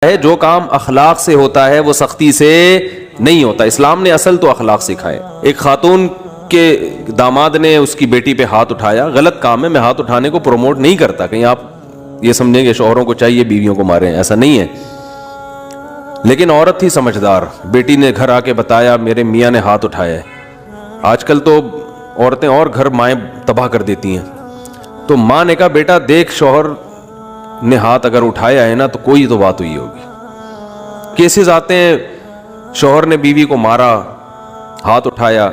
ہے جو کام اخلاق سے ہوتا ہے وہ سختی سے نہیں ہوتا. اسلام نے اصل تو اخلاق سکھائے. ایک خاتون کے داماد نے اس کی بیٹی پہ ہاتھ اٹھایا, غلط کام ہے, میں ہاتھ اٹھانے کو پروموٹ نہیں کرتا, کہیں آپ یہ سمجھیں گے شوہروں کو چاہیے بیویوں کو ماریں, ایسا نہیں ہے. لیکن عورت تھی سمجھدار, بیٹی نے گھر آ کے بتایا میرے میاں نے ہاتھ اٹھایا ہے. آج کل تو عورتیں اور گھر مائیں تباہ کر دیتی ہیں. تو ماں نے کہا بیٹا دیکھ شوہر نے ہاتھ اگر اٹھایا ہے نا تو کوئی تو بات ہوئی ہوگی. کیسز آتے ہیں شوہر نے بیوی کو مارا, ہاتھ اٹھایا,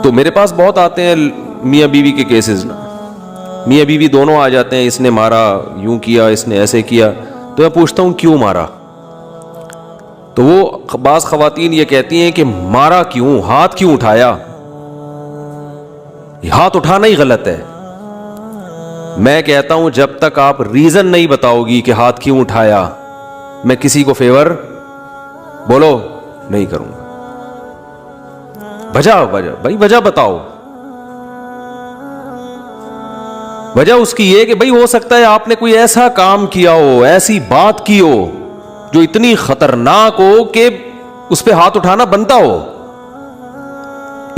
تو میرے پاس بہت آتے ہیں میاں بیوی کے کیسز نا, میاں بیوی دونوں آ جاتے ہیں, اس نے مارا, یوں کیا, اس نے ایسے کیا. تو میں پوچھتا ہوں کیوں مارا؟ تو وہ بعض خواتین یہ کہتی ہیں کہ مارا کیوں, ہاتھ کیوں اٹھایا؟ ہاتھ اٹھانا ہی غلط ہے. میں کہتا ہوں جب تک آپ ریزن نہیں بتاؤ گی کہ ہاتھ کیوں اٹھایا, میں کسی کو فیور بولو نہیں کروں گا. وجہ بھائی وجہ بتاؤ. وجہ اس کی یہ کہ بھائی ہو سکتا ہے آپ نے کوئی ایسا کام کیا ہو, ایسی بات کی ہو جو اتنی خطرناک ہو کہ اس پہ ہاتھ اٹھانا بنتا ہو.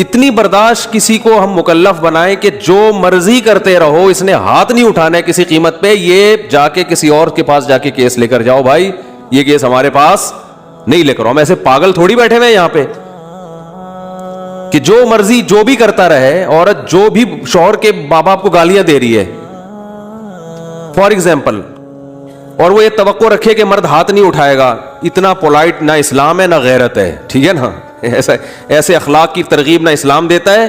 اتنی برداشت کسی کو ہم مکلف بنائیں کہ جو مرضی کرتے رہو, اس نے ہاتھ نہیں اٹھانا ہے کسی قیمت پہ, یہ جا کے کسی اور کے پاس جا کے کیس لے کر جاؤ. بھائی یہ کیس ہمارے پاس نہیں لے کر, ہم ایسے پاگل تھوڑی بیٹھے ہوئے یہاں پہ کہ جو مرضی جو بھی کرتا رہے. عورت جو بھی شوہر کے ماں باپ کو گالیاں دے رہی ہے فار ایگزامپل, اور وہ یہ توقع رکھے کہ مرد ہاتھ نہیں اٹھائے گا, اتنا پولائٹ نہ اسلام ہے نہ غیرت ہے. ٹھیک ہے نا, ایسے اخلاق کی ترغیب نہ اسلام دیتا ہے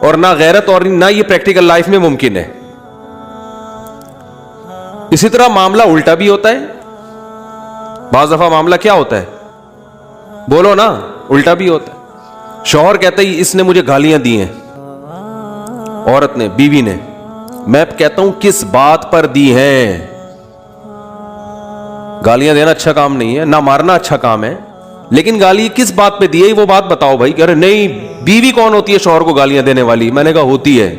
اور نہ غیرت, اور نہ یہ پریکٹیکل لائف میں ممکن ہے. اسی طرح معاملہ الٹا بھی ہوتا ہے. بعض دفعہ معاملہ کیا ہوتا ہے بولو نا, الٹا بھی ہوتا ہے. شوہر کہتا ہے اس نے مجھے گالیاں دی ہیں, عورت نے, بیوی نے. میں کہتا ہوں کس بات پر دی ہیں؟ گالیاں دینا اچھا کام نہیں ہے, نہ مارنا اچھا کام ہے, لیکن گالی کس بات پہ دی ہے وہ بات بتاؤ. بھائی کہہ رہے نہیں بیوی کون ہوتی ہے شوہر کو گالیاں دینے والی؟ میں نے کہا ہوتی ہے.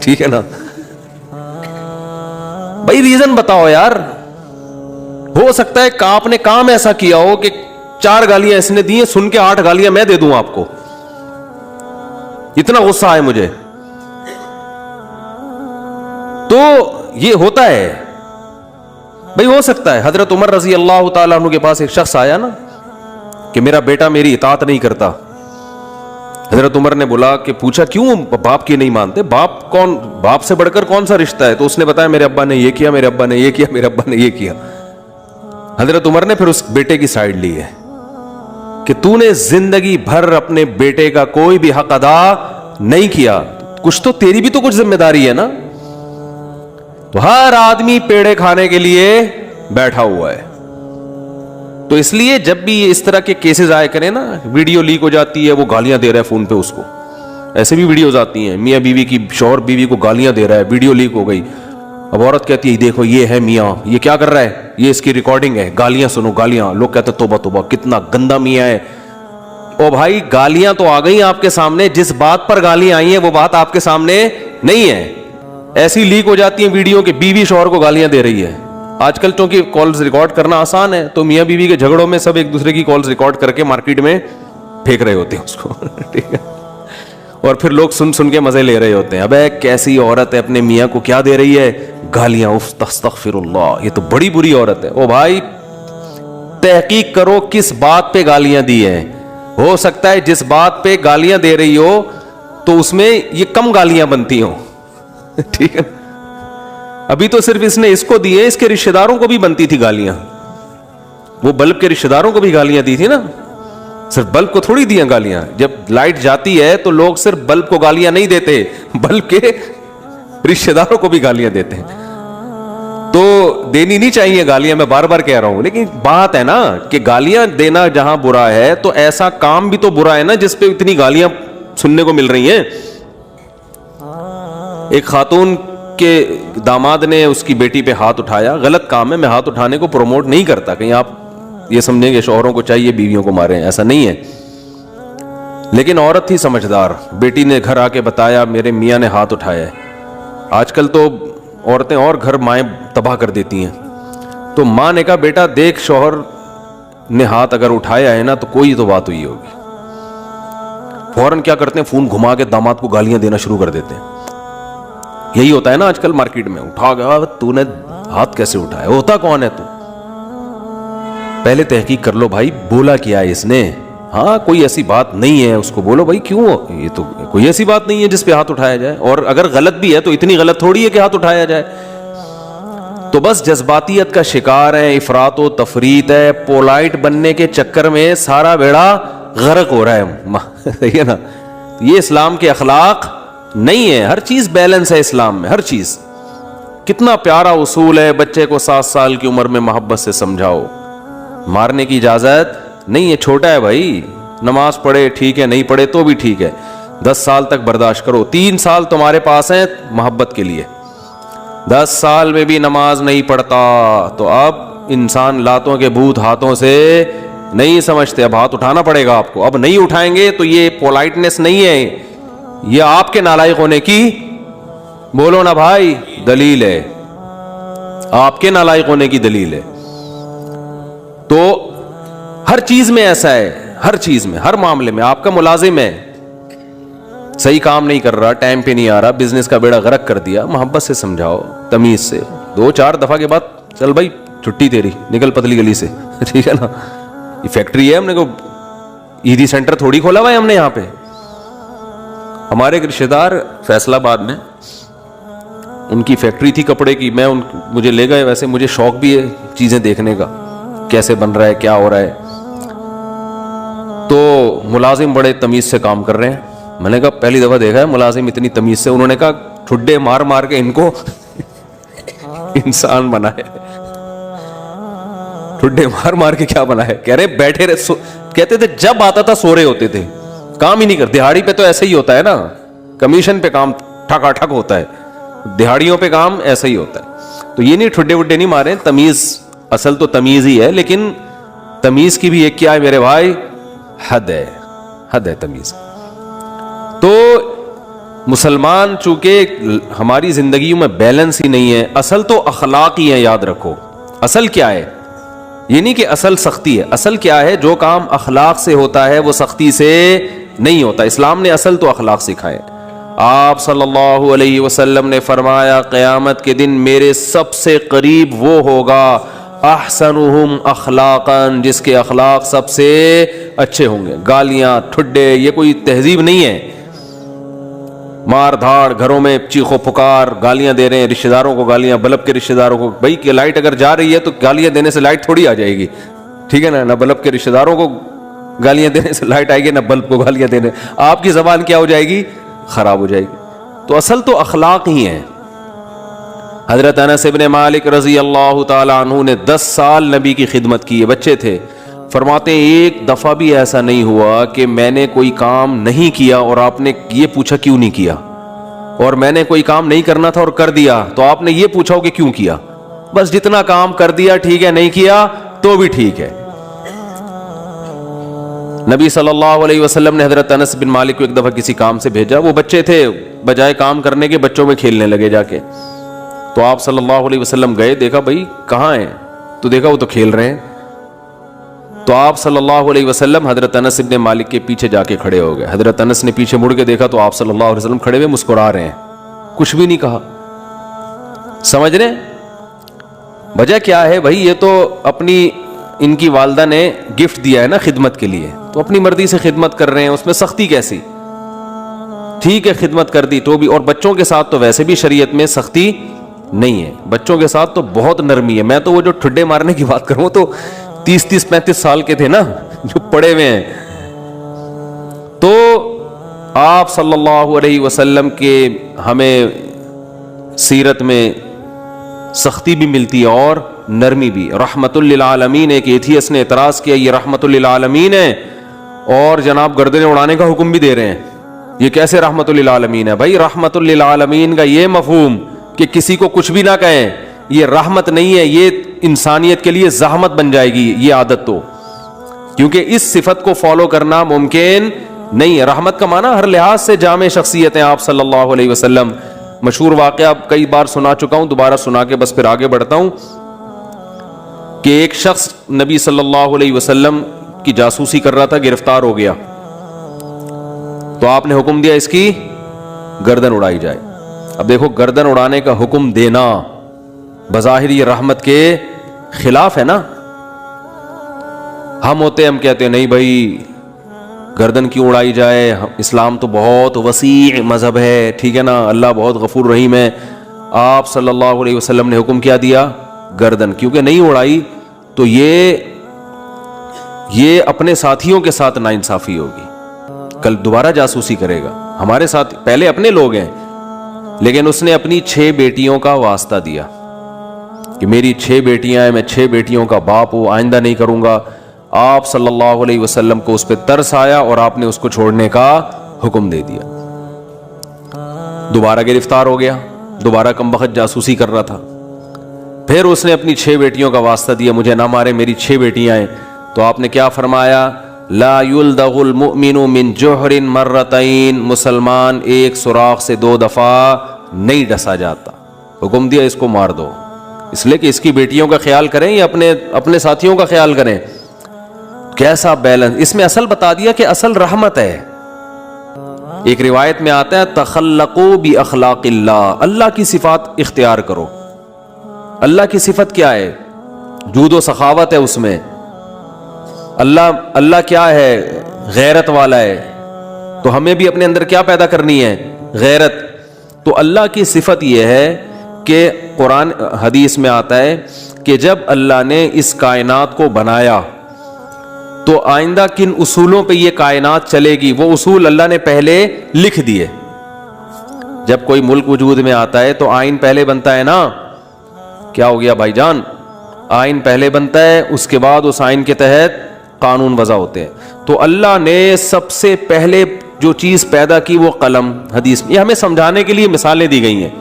ٹھیک ہے نا, بھائی ریزن بتاؤ یار. ہو سکتا ہے کہ آپ نے کام ایسا کیا ہو کہ 4 گالیاں اس نے دی ہیں, سن کے 8 گالیاں میں دے دوں آپ کو, اتنا غصہ آئے مجھے. تو یہ ہوتا ہے بھائی, ہو سکتا ہے. حضرت عمر رضی اللہ تعالیٰ عنہ کے پاس ایک شخص آیا نا کہ میرا بیٹا میری اطاعت نہیں کرتا. حضرت عمر نے بولا کہ پوچھا کیوں باپ کی نہیں مانتے؟ باپ سے بڑھ کر کون سا رشتہ ہے؟ تو اس نے بتایا میرے ابا نے یہ کیا, میرے ابا نے یہ کیا, میرے ابا نے یہ کیا. حضرت عمر نے پھر اس بیٹے کی سائیڈ لی ہے کہ تو نے زندگی بھر اپنے بیٹے کا کوئی بھی حق ادا نہیں کیا, کچھ تو تیری بھی تو کچھ ذمہ داری ہے نا. تو ہر آدمی پیڑے کھانے کے لیے بیٹھا ہوا ہے. تو اس لیے جب بھی اس طرح کے کیسز آئے کریں نا, ویڈیو لیک ہو جاتی ہے, وہ گالیاں دے رہا ہے فون پہ اس کو, ایسے بھی ویڈیوز آتی ہیں میاں بیوی کی, شوہر بیوی کو گالیاں دے رہا ہے, ویڈیو لیک ہو گئی. اب عورت کہتی ہے دیکھو یہ ہے میاں, یہ کیا کر رہا ہے, یہ اس کی ریکارڈنگ ہے, گالیاں سنو گالیاں. لوگ کہتے توبہ توبہ کتنا گندا میاں ہے. او بھائی گالیاں تو آ گئی آپ کے سامنے, جس بات پر گالیاں آئی ہیں وہ بات آپ کے سامنے نہیں ہے. ایسی لیک ہو جاتی ہیں ویڈیو کہ بیوی شوہر کو گالیاں دے رہی ہے. آج کل چونکہ کالز ریکارڈ کرنا آسان ہے, تو میاں بیوی کے جھگڑوں میں سب ایک دوسرے کی کالز ریکارڈ کر کے مارکیٹ میں پھینک رہے ہوتے ہیں اس کو. ٹھیک ہے, اور پھر لوگ سن سن کے مزے لے رہے ہوتے ہیں. ابے کیسی عورت ہے, اپنے میاں کو کیا دے رہی ہے, گالیاں. استغفر اللہ, یہ تو بڑی بری عورت ہے. او بھائی تحقیق کرو کس بات پہ گالیاں دی ہیں. ہو سکتا ہے جس بات پہ گالیاں دے رہی ہو تو اس میں یہ کم گالیاں بنتی ہوں. ٹھیک ہے, ابھی تو صرف اس نے اس کو دی ہے, اس کے رشتہ داروں کو بھی بنتی تھی گالیاں. وہ بلب کے رشتہ داروں کو بھی گالیاں دی تھی نا, صرف بلب کو تھوڑی دیا گالیاں. جب لائٹ جاتی ہے تو لوگ صرف بلب کو گالیاں نہیں دیتے, بلب کے رشتہ داروں کو بھی گالیاں دیتے ہیں. تو دینی نہیں چاہیے گالیاں, میں بار بار کہہ رہا ہوں, لیکن بات ہے نا کہ گالیاں دینا جہاں برا ہے تو ایسا کام بھی تو برا ہے نا جس پہ اتنی گالیاں سننے کو مل رہی ہیں. ایک خاتون کے داماد نے اس کی بیٹی پہ ہاتھ اٹھایا, غلط کام ہے, میں ہاتھ اٹھانے کو پروموٹ نہیں کرتا, کہیں آپ یہ سمجھیں گے شوہروں کو چاہیے بیویوں کو ماریں, ایسا نہیں ہے. لیکن عورت تھی سمجھدار, بیٹی نے گھر آ کے بتایا میرے میاں نے ہاتھ اٹھایا ہے. آج کل تو عورتیں اور گھر مائیں تباہ کر دیتی ہیں. تو ماں نے کہا بیٹا دیکھ شوہر نے ہاتھ اگر اٹھایا ہے نا تو کوئی تو بات ہوئی ہوگی. فوراً کیا کرتے ہیں, فون گھما کے داماد کو گالیاں دینا شروع کر دیتے ہیں. یہی ہوتا ہے نا آج کل مارکیٹ میں, اٹھا گیا تو نے ہاتھ کیسے اٹھایا, ہوتا کون ہے تو. پہلے تحقیق کر لو بھائی, بولا کیا ہے اس نے. ہاں کوئی ایسی بات نہیں ہے, اس کو بولو بھائی کیوں, یہ تو کوئی ایسی بات نہیں ہے جس پہ ہاتھ اٹھایا جائے, اور اگر غلط بھی ہے تو اتنی غلط تھوڑی ہے کہ ہاتھ اٹھایا جائے. تو بس جذباتیت کا شکار ہے, افراط و تفریط ہے, پولائٹ بننے کے چکر میں سارا بیڑا غرق ہو رہا ہے. صحیح ہے نا. یہ اسلام کے اخلاق نہیں ہے. ہر چیز بیلنس ہے اسلام میں, ہر چیز. کتنا پیارا اصول ہے, بچے کو 7 سال کی عمر میں محبت سے سمجھاؤ, مارنے کی اجازت نہیں ہے, چھوٹا ہے بھائی, نماز پڑھے ٹھیک ہے, نہیں پڑھے تو بھی ٹھیک ہے, 10 سال تک برداشت کرو. 3 سال تمہارے پاس ہیں محبت کے لیے, 10 سال میں بھی نماز نہیں پڑھتا تو اب انسان لاتوں کے بھوت ہاتھوں سے نہیں سمجھتے, اب ہاتھ اٹھانا پڑے گا آپ کو. اب نہیں اٹھائیں گے تو یہ پولائٹنس نہیں ہے, یہ آپ کے نالائق ہونے کی, بولو نا بھائی, دلیل ہے, آپ کے نالائق ہونے کی دلیل ہے. تو ہر چیز میں ایسا ہے, ہر چیز میں, ہر معاملے میں. آپ کا ملازم ہے, صحیح کام نہیں کر رہا, ٹائم پہ نہیں آ رہا, بزنس کا بیڑا غرق کر دیا, محبت سے سمجھاؤ, تمیز سے. 2-4 دفعہ کے بعد چل بھائی چھٹی تیری, نکل پتلی گلی سے, ٹھیک ہے نا. یہ فیکٹری ہے, ہم نے کو ایدی سینٹر تھوڑی کھولا ہوا ہے ہم نے یہاں پہ. ہمارے ایک رشتے دار فیصل آباد میں, ان کی فیکٹری تھی کپڑے کی, مجھے لے گئے. ویسے مجھے شوق بھی ہے چیزیں دیکھنے کا, کیسے بن رہا ہے, کیا ہو رہا ہے. تو ملازم بڑے تمیز سے کام کر رہے ہیں. میں نے کہا پہلی دفعہ دیکھا ہے ملازم اتنی تمیز سے. انہوں نے کہا ٹھڈے مار مار کے ان کو انسان بنائے. ٹھڈے مار مار کے کیا بنا ہے, کہہ رہے بیٹھے رہے, کہتے تھے جب آتا تھا سو رہے ہوتے تھے, کام ہی نہیں کرتے. دہاڑی پہ تو ایسا ہی ہوتا ہے نا, کمیشن پہ کام ٹھکا ٹھک ہوتا ہے, دہاڑیوں پہ کام ایسا ہی ہوتا ہے. تو یہ نہیں ٹھڈے وڈے نہیں مارے, تمیز, اصل تو تمیز ہی ہے, لیکن تمیز کی بھی ایک کیا ہے میرے بھائی, حد ہے, حد ہے تمیز. تو مسلمان چونکہ ہماری زندگیوں میں بیلنس ہی نہیں ہے. اصل تو اخلاق ہی ہے, یاد رکھو. اصل کیا ہے, یہ نہیں کہ اصل سختی ہے. اصل کیا ہے, جو کام اخلاق سے ہوتا ہے وہ سختی سے نہیں ہوتا. اسلام نے اصل تو اخلاق سکھائے. آپ صلی اللہ علیہ وسلم نے فرمایا قیامت کے دن میرے سب سے قریب وہ ہوگا احسنہم اخلاقا, جس کے اخلاق سب سے اچھے ہوں گے. گالیاں, ٹھڈے, یہ کوئی تہذیب نہیں ہے. مار دھاڑ, گھروں میں چیخو پکار, گالیاں دے رہے ہیں رشتہ داروں کو, گالیاں بلب کے رشتہ داروں کو. بھائی کہ لائٹ اگر جا رہی ہے تو گالیاں دینے سے لائٹ تھوڑی آ جائے گی, ٹھیک ہے نا. نہ بلب کے رشتہ داروں کو گالیاں دینے سے لائٹ آئے گی, نہ بلب کو گالیاں دینے. آپ کی زبان کیا ہو جائے گی, خراب ہو جائے گی. تو اصل تو اخلاق ہی ہیں. حضرت انس ابن مالک رضی اللہ تعالی عنہ نے 10 سال نبی کی خدمت کی ہے, بچے تھے. فرماتے ہیں ایک دفعہ بھی ایسا نہیں ہوا کہ میں نے کوئی کام نہیں کیا اور آپ نے یہ پوچھا کیوں نہیں کیا, اور میں نے کوئی کام نہیں کرنا تھا اور کر دیا تو آپ نے یہ پوچھا ہو کہ کیوں کیا. بس جتنا کام کر دیا ٹھیک ہے, نہیں کیا تو بھی ٹھیک ہے. نبی صلی اللہ علیہ وسلم نے حضرت انس بن مالک کو ایک دفعہ کسی کام سے بھیجا. وہ بچے تھے, بجائے کام کرنے کے بچوں میں کھیلنے لگے جا کے. تو آپ صلی اللہ علیہ وسلم گئے, دیکھا بھائی کہاں ہیں, تو دیکھا وہ تو کھیل رہے ہیں. تو آپ صلی اللہ علیہ وسلم حضرت انس بن مالک کے پیچھے جا کے کھڑے ہو گئے. حضرت انس نے پیچھے مڑ کے دیکھا تو آپ صلی اللہ علیہ وسلم کھڑے ہوئے مسکرا رہے ہیں, کچھ بھی نہیں کہا. سمجھ رہے وجہ کیا ہے بھائی, یہ تو اپنی ان کی والدہ نے گفٹ دیا ہے نا خدمت کے لیے, تو اپنی مرضی سے خدمت کر رہے ہیں, اس میں سختی کیسی. ٹھیک ہے خدمت کر دی تو بھی, اور بچوں کے ساتھ تو ویسے بھی شریعت میں سختی نہیں ہے, بچوں کے ساتھ تو بہت نرمی ہے. میں تو وہ جو ٹھڈے مارنے کی بات کروں تو 30-35 سال کے تھے نا جو پڑے ہوئے ہیں. تو آپ صلی اللہ علیہ وسلم کے ہمیں سیرت میں سختی بھی ملتی ہے اور نرمی بھی. رحمت للعالمین, ایک ایتھیس نے اعتراض کیا یہ رحمت للعالمین ہے اور جناب گردنیں اڑانے کا حکم بھی دے رہے ہیں, یہ کیسے رحمت للعالمین ہے. بھائی رحمت للعالمین کا یہ مفہوم کہ کسی کو کچھ بھی نہ کہیں, یہ رحمت نہیں ہے, یہ انسانیت کے لیے زحمت بن جائے گی یہ عادت. تو کیونکہ اس صفت کو فالو کرنا ممکن نہیں ہے. رحمت کا معنی ہر لحاظ سے جامع شخصیت ہیں آپ صلی اللہ علیہ وسلم. مشہور واقعہ کئی بار سنا چکا ہوں, دوبارہ سنا کے بس پھر آگے بڑھتا ہوں. کہ ایک شخص نبی صلی اللہ علیہ وسلم کی جاسوسی کر رہا تھا، گرفتار ہو گیا، تو آپ نے حکم دیا اس کی گردن اڑائی جائے۔ اب دیکھو، گردن اڑانے کا حکم دینا بظاہر یہ رحمت کے خلاف ہے نا۔ ہم کہتے ہیں نہیں بھائی گردن کیوں اڑائی جائے، اسلام تو بہت وسیع مذہب ہے، ٹھیک ہے نا، اللہ بہت غفور رحیم ہے۔ آپ صلی اللہ علیہ وسلم نے حکم کیا دیا؟ گردن، کیونکہ نہیں اڑائی تو یہ اپنے ساتھیوں کے ساتھ ناانصافی ہوگی، کل دوبارہ جاسوسی کرے گا۔ ہمارے ساتھ پہلے اپنے لوگ ہیں، لیکن اس نے اپنی 6 بیٹیوں کا واسطہ دیا کہ میری 6 بیٹیاں ہیں، میں 6 بیٹیوں کا باپ ہوں، آئندہ نہیں کروں گا۔ آپ صلی اللہ علیہ وسلم کو اس پہ ترس آیا اور آپ نے اس کو چھوڑنے کا حکم دے دیا۔ دوبارہ گرفتار ہو گیا، دوبارہ کمبخت جاسوسی کر رہا تھا، پھر اس نے اپنی 6 بیٹیوں کا واسطہ دیا، مجھے نہ مارے، میری 6 بیٹیاں ہیں۔ تو آپ نے کیا فرمایا؟ لا یلدغ المؤمن من جوہر مرتین، مسلمان ایک سوراخ سے 2 دفعہ نہیں ڈسا جاتا۔ حکم دیا اس کو مار دو، اس لیے کہ اس کی بیٹیوں کا خیال کریں یا اپنے ساتھیوں کا خیال کریں۔ کیسا بیلنس اس میں اصل بتا دیا کہ اصل رحمت ہے۔ ایک روایت میں آتا ہے تخلقوا باخلاق اللہ، اللہ کی صفات اختیار کرو۔ اللہ کی صفت کیا ہے؟ جود و سخاوت ہے اس میں۔ اللہ کیا ہے؟ غیرت والا ہے۔ تو ہمیں بھی اپنے اندر کیا پیدا کرنی ہے؟ غیرت۔ تو اللہ کی صفت یہ ہے کہ قرآن حدیث میں آتا ہے کہ جب اللہ نے اس کائنات کو بنایا تو آئندہ کن اصولوں پہ یہ کائنات چلے گی، وہ اصول اللہ نے پہلے لکھ دیے۔ جب کوئی ملک وجود میں آتا ہے تو آئین پہلے بنتا ہے نا۔ کیا ہو گیا بھائی جان؟ آئین پہلے بنتا ہے، اس کے بعد اس آئین کے تحت قانون وضع ہوتے ہیں۔ تو اللہ نے سب سے پہلے جو چیز پیدا کی وہ قلم، حدیث میں یہ ہمیں سمجھانے کے لیے مثالیں دی گئی ہیں۔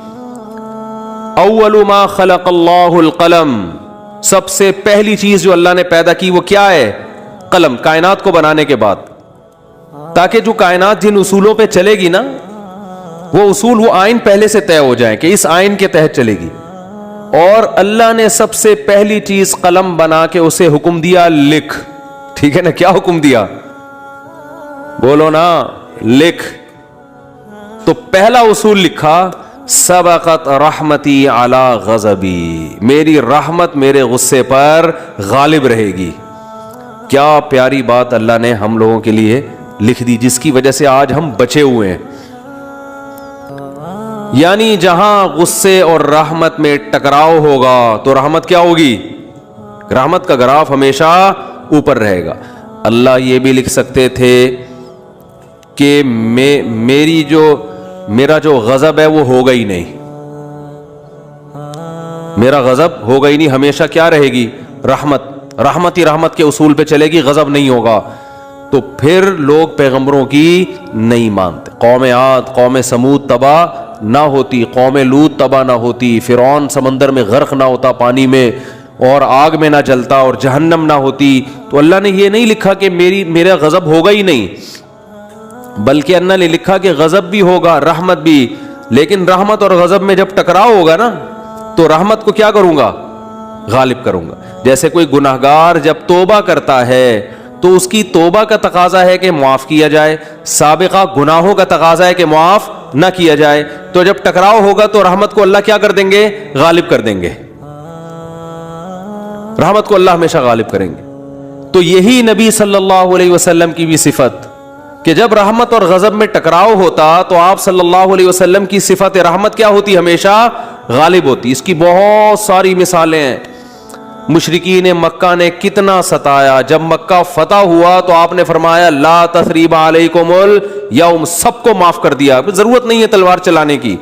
اول ما خلق اللہ القلم، سب سے پہلی چیز جو اللہ نے پیدا کی وہ کیا ہے؟ قلم، کائنات کو بنانے کے بعد، تاکہ جو کائنات جن اصولوں پہ چلے گی نا، وہ اصول، وہ آئین پہلے سے طے ہو جائیں کہ اس آئین کے تحت چلے گی۔ اور اللہ نے سب سے پہلی چیز قلم بنا کے اسے حکم دیا لکھ، ٹھیک ہے نا؟ کیا حکم دیا؟ بولو نا، لکھ۔ تو پہلا اصول لکھا، سبقت رحمتی علی غضبی، میری رحمت میرے غصے پر غالب رہے گی۔ کیا پیاری بات اللہ نے ہم لوگوں کے لیے لکھ دی، جس کی وجہ سے آج ہم بچے ہوئے ہیں۔ یعنی جہاں غصے اور رحمت میں ٹکراؤ ہوگا تو رحمت کیا ہوگی؟ رحمت کا گراف ہمیشہ اوپر رہے گا۔ اللہ یہ بھی لکھ سکتے تھے کہ میرا جو غضب ہے وہ ہوگا ہی نہیں، میرا غضب ہوگا ہی نہیں، ہمیشہ کیا رہے گی؟ رحمت ہی رحمت کے اصول پہ چلے گی، غضب نہیں ہوگا۔ تو پھر لوگ پیغمبروں کی نہیں مانتے۔ قوم عاد، قوم سمود تباہ نہ ہوتی، قوم لوط تباہ نہ ہوتی، فرعون سمندر میں غرق نہ ہوتا، پانی میں اور آگ میں نہ جلتا، اور جہنم نہ ہوتی، تو اللہ نے یہ نہیں لکھا کہ میرا غضب ہوگا ہی نہیں، بلکہ اللہ نے لکھا کہ غضب بھی ہوگا، رحمت بھی۔ لیکن رحمت اور غضب میں جب ٹکراؤ ہوگا نا، تو رحمت کو کیا کروں گا؟ غالب کروں گا۔ جیسے کوئی گناہگار جب توبہ کرتا ہے تو اس کی توبہ کا تقاضا ہے کہ معاف کیا جائے، سابقہ گناہوں کا تقاضا ہے کہ معاف نہ کیا جائے۔ تو جب ٹکراؤ ہوگا تو رحمت کو اللہ کیا کر دیں گے؟ غالب کر دیں گے۔ رحمت کو اللہ ہمیشہ غالب کریں گے۔ تو یہی نبی صلی اللہ علیہ وسلم کی بھی صفت کہ جب رحمت اور غضب میں ٹکراؤ ہوتا تو آپ صلی اللہ علیہ وسلم کی صفت رحمت کیا ہوتی؟ ہمیشہ غالب ہوتی۔ اس کی بہت ساری مثالیں ہیں۔ مشرکین مکہ نے کتنا ستایا، جب مکہ فتح ہوا تو آپ نے فرمایا لا تثریب علیکم الیوم، سب کو معاف کر دیا، ضرورت نہیں ہے تلوار چلانے کی۔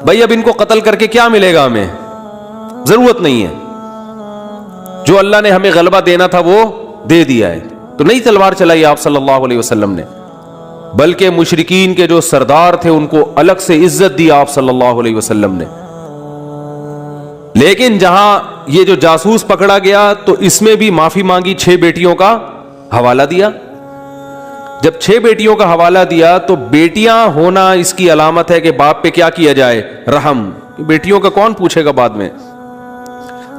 بھائی اب ان کو قتل کر کے کیا ملے گا ہمیں؟ ضرورت نہیں ہے، جو اللہ نے ہمیں غلبہ دینا تھا وہ دے دیا ہے۔ تو نہیں تلوار چلائی آپ صلی اللہ علیہ وسلم نے، بلکہ مشرکین کے جو سردار تھے ان کو الگ سے عزت دی آپ صلی اللہ علیہ وسلم نے۔ لیکن جہاں یہ جو جاسوس پکڑا گیا تو اس میں بھی معافی مانگی، 6 بیٹیوں کا حوالہ دیا۔ جب 6 بیٹیوں کا حوالہ دیا تو بیٹیاں ہونا اس کی علامت ہے کہ باپ پہ کیا کیا جائے؟ رحم۔ بیٹیوں کا کون پوچھے گا بعد میں؟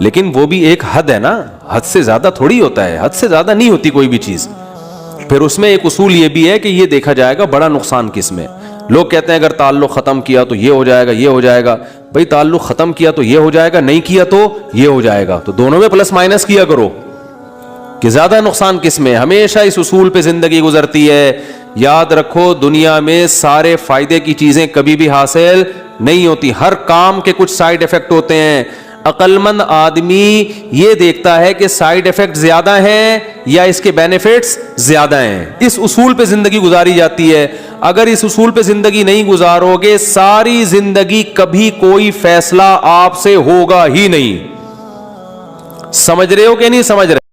لیکن وہ بھی ایک حد ہے نا, حد سے زیادہ تھوڑی ہوتا ہے, حد سے زیادہ نہیں ہوتی کوئی بھی چیز. پھر اس میں ایک اصول یہ بھی ہے کہ یہ دیکھا جائے گا بڑا نقصان کس میں. لوگ کہتے ہیں اگر تعلق ختم کیا تو یہ ہو جائے گا, یہ ہو جائے گا. بھائی تعلق ختم کیا تو یہ ہو جائے گا, نہیں کیا تو یہ ہو جائے گا, تو دونوں میں پلس مائنس کیا کرو کہ زیادہ نقصان کس میں. ہمیشہ اس اصول پہ زندگی گزرتی ہے. یاد رکھو دنیا میں سارے فائدے کی چیزیں کبھی بھی حاصل نہیں ہوتی, ہر کام کے کچھ سائیڈ ایفیکٹ ہوتے ہیں. عقل مند آدمی یہ دیکھتا ہے کہ سائیڈ ایفیکٹ زیادہ ہیں یا اس کے بینیفٹس زیادہ ہیں. اس اصول پہ زندگی گزاری جاتی ہے. اگر اس اصول پہ زندگی نہیں گزارو گے ساری زندگی کبھی کوئی فیصلہ آپ سے ہوگا ہی نہیں. سمجھ رہے ہو کہ نہیں سمجھ رہے؟